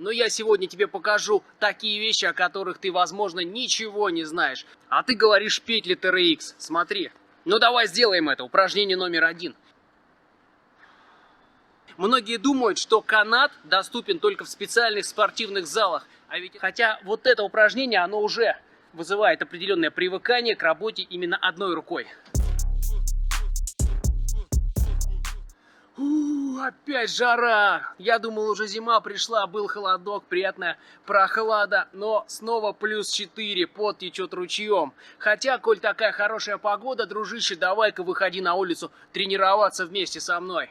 но я сегодня тебе покажу такие вещи, о которых ты, возможно, ничего не знаешь. А ты говоришь петли TRX. Смотри. Ну давай сделаем это. Упражнение номер 1. Многие думают, что канат доступен только в специальных спортивных залах. А ведь, хотя вот это упражнение, оно уже вызывает определенное привыкание к работе именно одной рукой. Опять жара! Я думал, уже зима пришла, был холодок, приятная прохлада, но снова плюс 4, пот течет ручьем. Хотя, коль такая хорошая погода, дружище, давай-ка выходи на улицу тренироваться вместе со мной.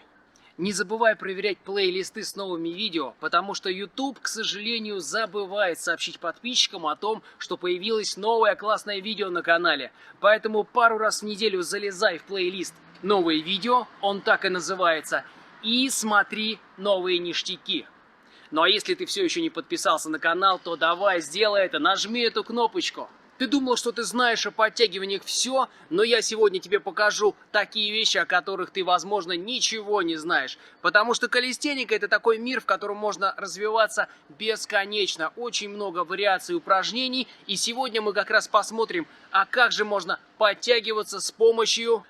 Не забывай проверять плейлисты с новыми видео, потому что YouTube, к сожалению, забывает сообщить подписчикам о том, что появилось новое классное видео на канале. Поэтому пару раз в неделю залезай в плейлист «Новые видео», он так и называется, и смотри новые ништяки. Ну а если ты все еще не подписался на канал, то давай сделай это, нажми эту кнопочку. Ты думал, что ты знаешь о подтягиваниях все, но я сегодня тебе покажу такие вещи, о которых ты, возможно, ничего не знаешь. Потому что калистеника — это такой мир, в котором можно развиваться бесконечно. Очень много вариаций упражнений. И сегодня мы как раз посмотрим, а как же можно подтягиваться с помощью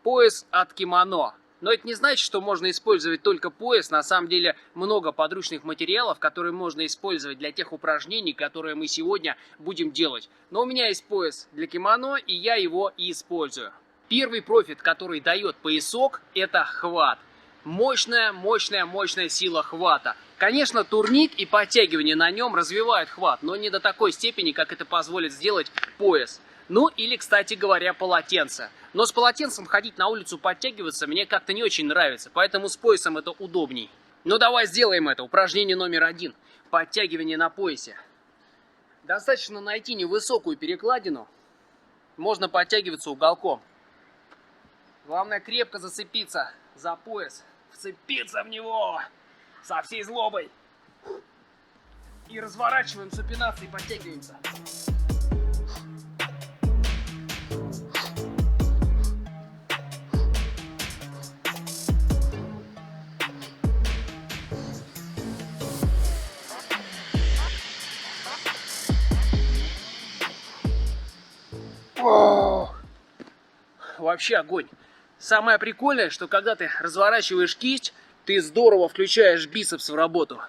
пояс от кимоно. Но это не значит, что можно использовать только пояс. На самом деле много подручных материалов, которые можно использовать для тех упражнений, которые мы сегодня будем делать. Но у меня есть пояс для кимоно, и я его и использую. Первый профит, который дает поясок, это хват. Мощная сила хвата. Конечно, турник и подтягивание на нем развивают хват, но не до такой степени, как это позволит сделать пояс. Ну или, кстати говоря, полотенце. Но с полотенцем ходить на улицу подтягиваться мне как-то не очень нравится, поэтому с поясом это удобней. Ну давай сделаем это. Упражнение номер 1. Подтягивание на поясе. Достаточно найти невысокую перекладину. Можно подтягиваться уголком. Главное крепко зацепиться за пояс. Вцепиться в него со всей злобой. И разворачиваем супинацией, подтягиваемся. Вообще огонь. Самое прикольное, что когда ты разворачиваешь кисть, ты здорово включаешь бицепс в работу.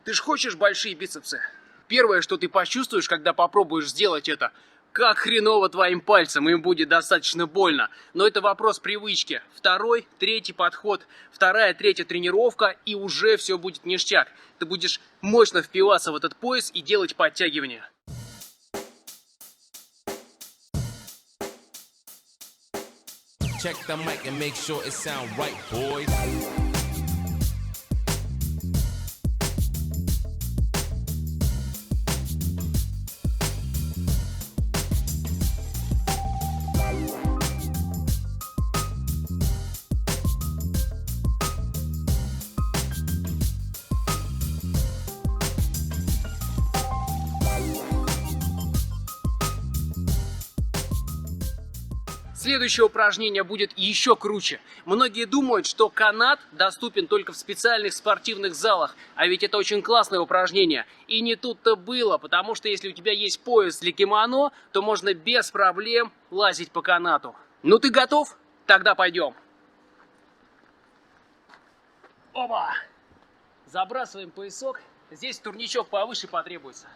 Ты ж хочешь большие бицепсы? Первое, что ты почувствуешь, когда попробуешь сделать это, как хреново твоим пальцем, им будет достаточно больно. Но это вопрос привычки. Второй, третий подход, вторая, третья тренировка, и уже все будет ништяк. Ты будешь мощно впиваться в этот пояс и делать подтягивания. Check the mic and make sure it sound right, boys. Следующее упражнение будет еще круче. Многие думают, что канат доступен только в специальных спортивных залах, а ведь это очень классное упражнение. И не тут-то было, потому что если у тебя есть пояс для кимоно, то можно без проблем лазить по канату. Ну ты готов? Тогда пойдем. Опа! Забрасываем поясок. Здесь турничок повыше потребуется.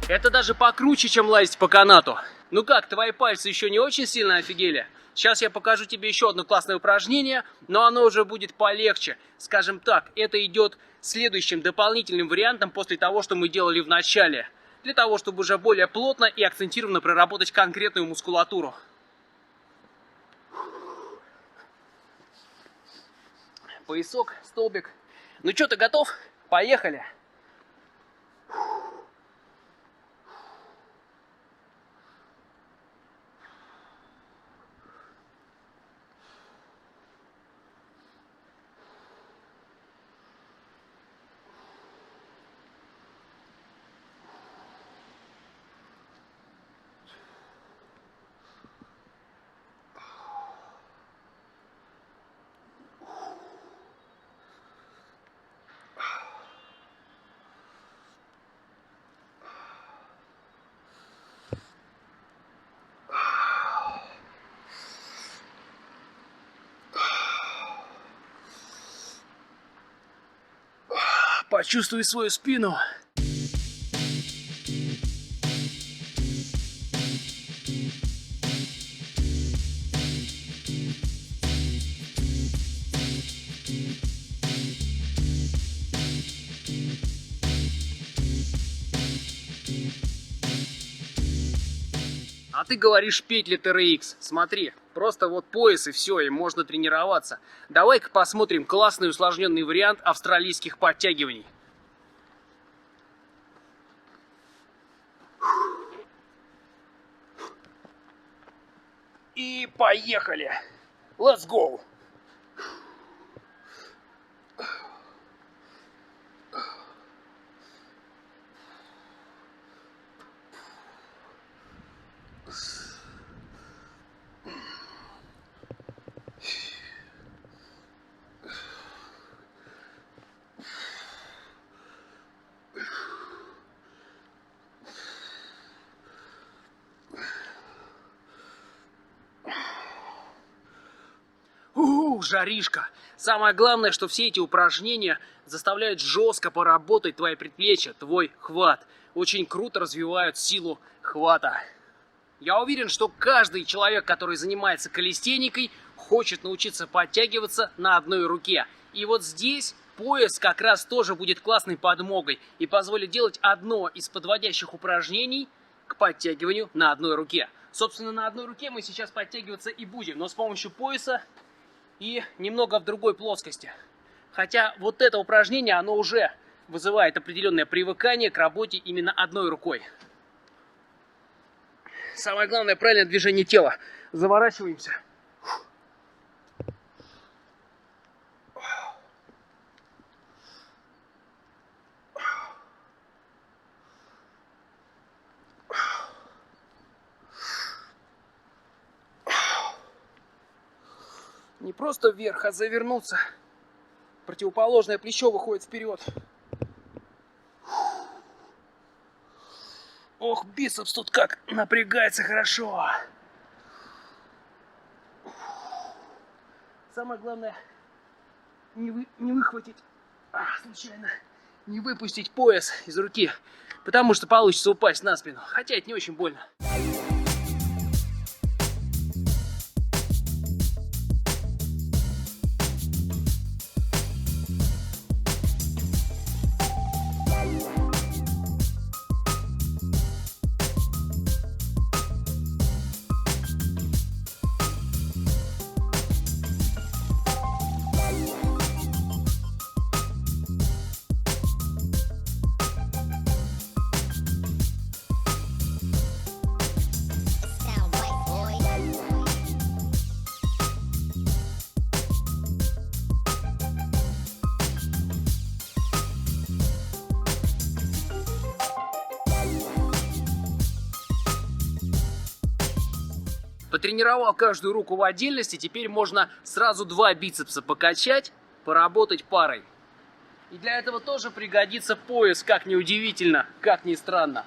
Это даже покруче, чем лазить по канату. Ну как, твои пальцы еще не очень сильно офигели? Сейчас я покажу тебе еще одно классное упражнение, но оно уже будет полегче. Скажем так, это идет следующим дополнительным вариантом после того, что мы делали в начале. Для того, чтобы уже более плотно и акцентированно проработать конкретную мускулатуру. Поясок, столбик. Ну что, ты готов? Поехали! Почувствуй свою спину. А ты говоришь петли TRX. Смотри, просто вот пояс и все, и можно тренироваться. Давай-ка посмотрим классный усложненный вариант австралийских подтягиваний. И поехали! Let's go! Жаришка. Самое главное, что все эти упражнения заставляют жестко поработать твои предплечья, твой хват. Очень круто развивают силу хвата. Я уверен, что каждый человек, который занимается калистеникой, хочет научиться подтягиваться на одной руке. И вот здесь пояс как раз тоже будет классной подмогой и позволит делать одно из подводящих упражнений к подтягиванию на одной руке. Собственно, на одной руке мы сейчас подтягиваться и будем, но с помощью пояса и немного в другой плоскости. Хотя вот это упражнение, оно уже вызывает определенное привыкание к работе именно одной рукой. Самое главное, правильное движение тела. Заворачиваемся. Не просто вверх, а завернуться. Противоположное плечо выходит вперед. Ох, бицепс тут как напрягается хорошо. Самое главное, не выхватить, случайно, не выпустить пояс из руки, потому что получится упасть на спину. Хотя это не очень больно. Потренировал каждую руку в отдельности, теперь можно сразу два бицепса покачать, поработать парой. И для этого тоже пригодится пояс, как ни удивительно, как ни странно.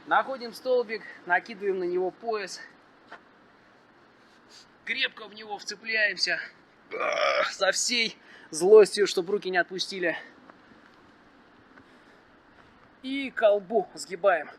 Находим столбик, накидываем на него пояс, крепко в него вцепляемся, со всей злостью, чтобы руки не отпустили. И колбу сгибаем.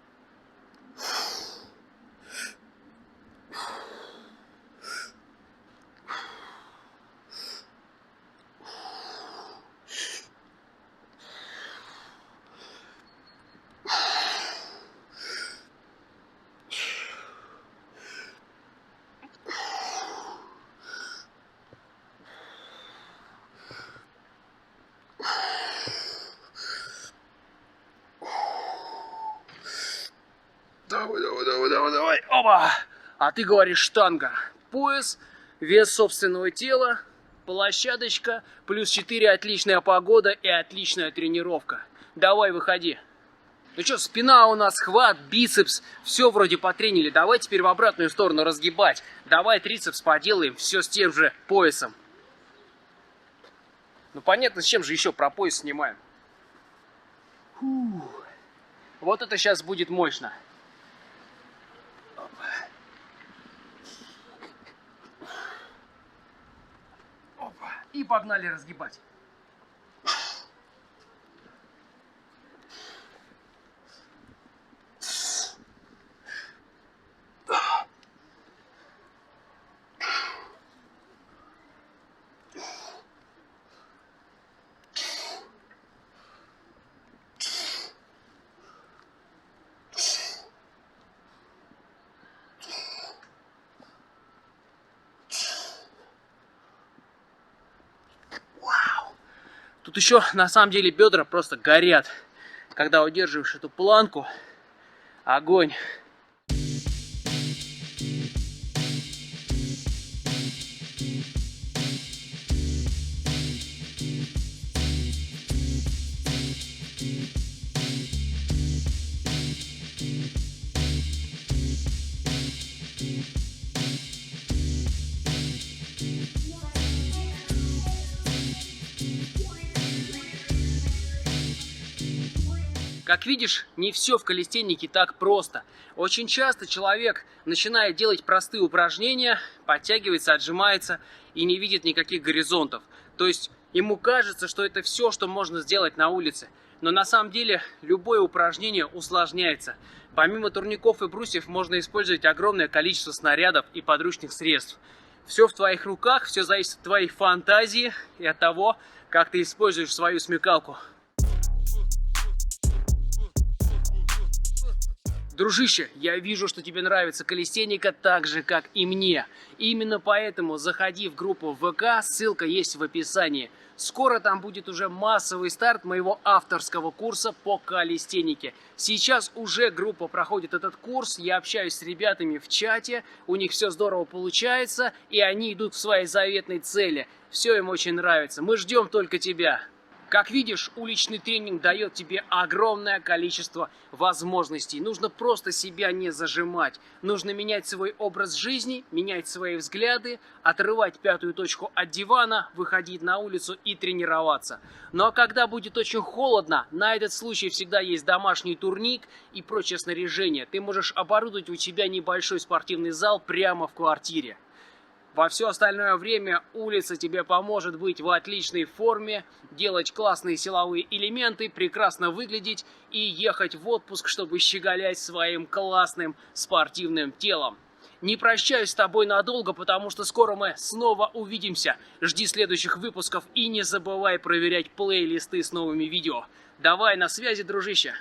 Давай. Оба! А ты говоришь штанга. Пояс, вес собственного тела, площадочка, плюс 4 отличная погода и отличная тренировка. Давай, выходи. Ну что, спина у нас, хват, бицепс, все вроде потренили. Давай теперь в обратную сторону разгибать. Давай трицепс поделаем, все с тем же поясом. Ну понятно, с чем же еще про пояс снимаем. Фух. Вот это сейчас будет мощно. Опа. И погнали разгибать. Тут еще на самом деле бедра просто горят, когда удерживаешь эту планку. Огонь. Как видишь, не все в калистенике так просто. Очень часто человек начинает делать простые упражнения, подтягивается, отжимается и не видит никаких горизонтов. То есть ему кажется, что это все, что можно сделать на улице. Но на самом деле любое упражнение усложняется. Помимо турников и брусьев можно использовать огромное количество снарядов и подручных средств. Все в твоих руках, все зависит от твоей фантазии и от того, как ты используешь свою смекалку. Дружище, я вижу, что тебе нравится калистеника так же, как и мне. Именно поэтому заходи в группу ВК, ссылка есть в описании. Скоро там будет уже массовый старт моего авторского курса по калистенике. Сейчас уже группа проходит этот курс, я общаюсь с ребятами в чате, у них все здорово получается, и они идут к своей заветной цели. Все им очень нравится, мы ждем только тебя. Как видишь, уличный тренинг дает тебе огромное количество возможностей. Нужно просто себя не зажимать. Нужно менять свой образ жизни, менять свои взгляды, отрывать пятую точку от дивана, выходить на улицу и тренироваться. Ну а когда будет очень холодно, на этот случай всегда есть домашний турник и прочее снаряжение. Ты можешь оборудовать у себя небольшой спортивный зал прямо в квартире. Во все остальное время улица тебе поможет быть в отличной форме, делать классные силовые элементы, прекрасно выглядеть и ехать в отпуск, чтобы щеголять своим классным спортивным телом. Не прощаюсь с тобой надолго, потому что скоро мы снова увидимся. Жди следующих выпусков и не забывай проверять плейлисты с новыми видео. Давай, на связи, дружище!